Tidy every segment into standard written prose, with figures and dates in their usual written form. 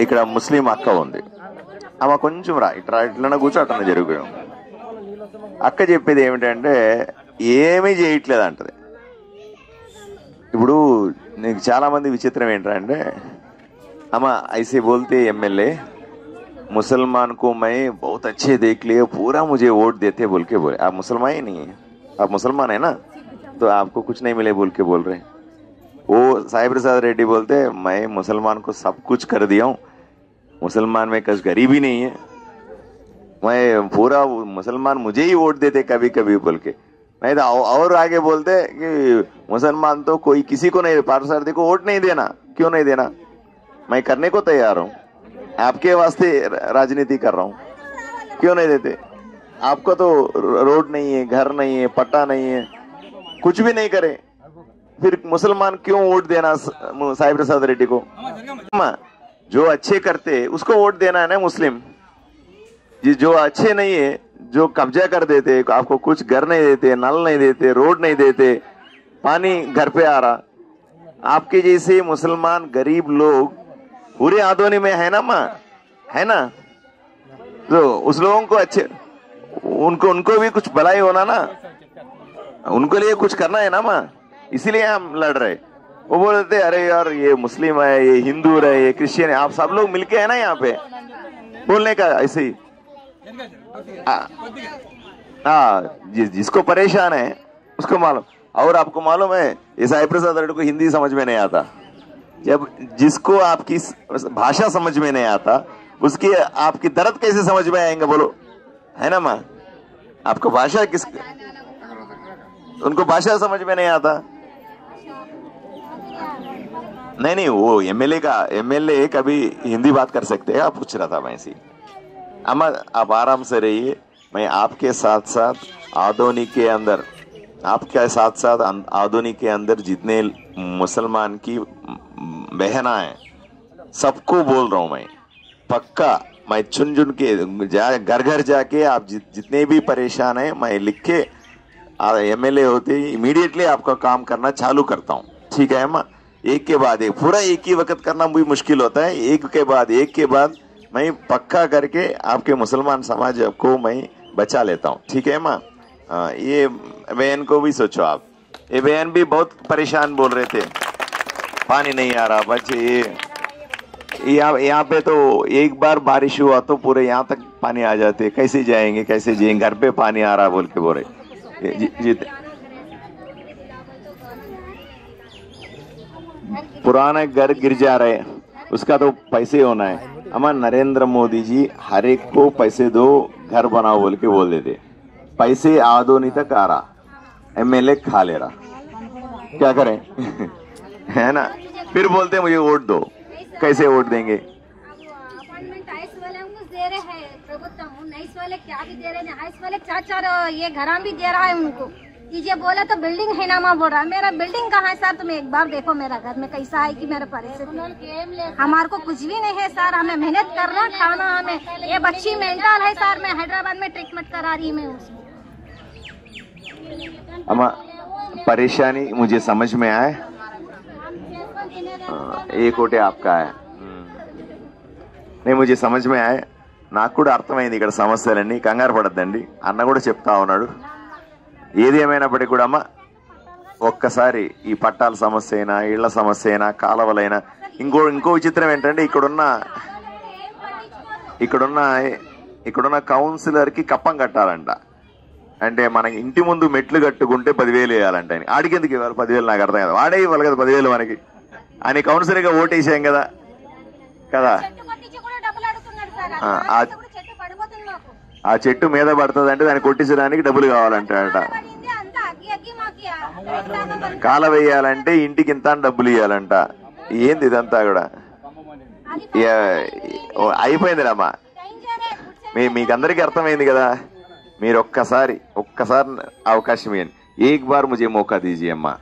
ఇక్కడ ముస్లిం అక్క ఉంది, ఆమె కొంచెం ఇట్లా కూర్చో అట్లా జరిగిపోయాం. అక్క చెప్పేది ఏమిటంటే ఏమీ చేయట్లేదు అంటది. ఇప్పుడు నీకు చాలా మంది విచిత్రం ఏంటంటే, అమ్మ ऐसे बोलते एमएलए मुसलमान को मैं बहुत अच्छे देख लिए पूरा मुझे वोट देते बोल के बोले. आप मुसलमान ही नहीं है, आप मुसलमान है ना, तो आपको कुछ नहीं मिले बोल के बोल रहे. वो साई प्रसाद रेड्डी बोलते मैं मुसलमान को सब कुछ कर दिया हूँ, मुसलमान में कुछ गरीबी नहीं है, मैं पूरा मुसलमान मुझे ही वोट देते कभी कभी बोल के. नहीं तो और आगे बोलते कि मुसलमान तो कोई किसी को नहीं, पार्षद को वोट नहीं देना. क्यों नहीं देना, मैं करने को तैयार हूँ, आपके वास्ते राजनीति कर रहा हूँ, क्यों नहीं देते. आपको तो रोड नहीं है, घर नहीं है, पट्टा नहीं है, कुछ भी नहीं करे, फिर मुसलमान क्यों वोट देना साई प्रसाद रेड्डी को. जो अच्छे करते उसको वोट देना है ना मुस्लिम. जो अच्छे नहीं है, जो कब्जा कर देते, आपको कुछ घर नहीं देते, नल नहीं देते, रोड नहीं देते, पानी घर पे आ रहा, आपके जैसे मुसलमान गरीब लोग पूरे आदोनी में है ना माँ, है ना, तो उस लोगों को अच्छे उनको भी कुछ भलाई होना ना, उनको लिए कुछ करना है ना माँ, इसीलिए हम लड़ रहे. वो बोलते अरे यार ये मुस्लिम है, ये हिंदू है, ये क्रिश्चियन है, आप सब लोग मिलके है ना यहाँ पे बोलने का ऐसे ही. हाँ, जिसको परेशान है उसको मालूम. और आपको मालूम है ये साई प्रसाद रेड्डी को हिंदी समझ में नहीं आता. जब जिसको आपकी भाषा समझ में नहीं आता उसकी आपकी दर्द कैसे समझ में आएंगे बोलो, है ना माँ. आपको भाषा उनको भाषा समझ में नहीं आता. नहीं वो एमएलए कभी हिंदी बात कर सकते हैं, आप पूछ रहा था मैं ऐसी. अम्मा आप आराम से रहिए, मैं आपके साथ साथ आदोनी के अंदर, आपके साथ साथ आदोनी के अंदर जितने मुसलमान की बहना है सबको बोल रहा हूं मैं, पक्का मैं चुन के घर घर जाके आप जितने भी परेशान है मैं लिख के एमएलए होते इमीडिएटली आपका काम करना चालू करता हूं. ठीक है अम्मा, एक के बाद एक पूरा एक ही वक्त करना भी मुश्किल होता है, एक के बाद मैं पक्का करके आपके मुसलमान समाज को मैं बचा लेता हूँ. ठीक है माँ. ये बहन को भी सोचो आप, ये बहन भी बहुत परेशान बोल रहे थे, पानी नहीं आ रहा बच्चे, यहाँ पे तो एक बार बारिश हुआ तो पूरे यहाँ तक पानी आ जाते, कैसे जाएंगे घर पे पानी आ रहा बोल के बोल रहे. पुराने घर गिर जा रहे, उसका तो पैसे होना है. हमारे नरेंद्र मोदी जी हर एक को पैसे दो, घर बनाओ बोल के बोल देते, पैसे आदोनी तक आ रहा, एमएलए खा ले रहा, क्या करें है ना. फिर बोलते मुझे वोट दो, कैसे वोट देंगे. क्या भी दे रहे हैं, हाइस वाले 4 ये घरा भी दे रहा है उनको. ये बोला तो बिल्डिंग है ना माँ बोल रहा है, मेरा बिल्डिंग कहाँ है सर, तुम एक बार देखो मेरा घर में कैसा है कि मेरा परिस्थिति. हमारे को कुछ भी नहीं है सर, हमें मेहनत करना खाना, हमें ये बच्ची मेंटल है सर, मैं हैदराबाद में ट्रीटमेंट करा रही मैं उसमें. अम्मा परेशानी मुझे समझ में आए, एक ओटे आपका है नहीं मुझे समझ में आए, నాకు కూడా అర్థమైంది ఇక్కడ సమస్యలన్నీ. కంగారు పడద్దండి, అన్న కూడా చెప్తా ఉన్నాడు. ఏది ఏమైనప్పటికీ కూడా అమ్మ ఒక్కసారి ఈ పట్టాల సమస్య అయినా, ఇళ్ల సమస్య అయినా, కాలువలైనా, ఇంకో విచిత్రం ఏంటంటే ఇక్కడున్న కౌన్సిలర్ కి కప్పం కట్టాలంట. అంటే మన ఇంటి ముందు మెట్లు కట్టుకుంటే 10,000 వేయాలంట. ఆడికి ఎందుకు ఇవ్వాలి 10,000, నాకు అర్థం కదా. వాడే ఇవ్వాలి కదా 10,000 మనకి అని కౌన్సిలర్ గా ఓటేసాం కదా. ఆ చెట్టు మీద పడుతుంది అంటే దాన్ని కొట్టించడానికి డబ్బులు కావాలంటాడట. కాల వేయాలంటే ఇంటికి ఇంత డబ్బులు ఇవ్వాలంట. ఏంది ఇదంతా కూడా అయిపోయిందిరామ్మా. మీకు అందరికీ అర్థమైంది కదా. మీరు ఒక్కసారి అవకాశం ఇవ్వండి. एक बार मुझे मौका दीजिए अम्मा,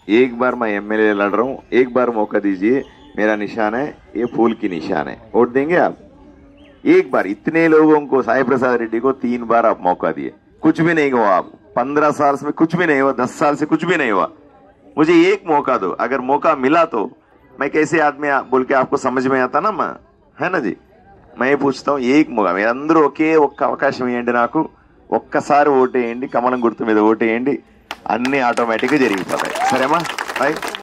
एक बार मैं एमएलए लड़ रहा हूँ, एक बार मौका दीजिए. मेरा निशान है ये फूल की निशान है, वोट देंगे आप. एक बार इतने लोगों को, साई प्रसाद रेड्डी को 3 बार आप मौका दिए, कुछ भी नहीं हुआ. आप 15 साल में कुछ भी नहीं हुआ, 10 साल से कुछ भी नहीं हुआ. मुझे एक मौका दो. अगर मौका मिला तो मैं कैसे आदमी बोल के आपको समझ में आता ना माँ, है ना जी. मैं पूछता हूँ एक मुगा మీరందరూ ఒకే ఒక్క అవకాశం ఇవ్వండి నాకు, ఒక్కసారి ఓటేయండి, కమలం గుర్తు మీద ఓటేయండి, అన్ని ఆటోమేటిక్గా జరిగిపోతాయి. సరేమా? రైట్.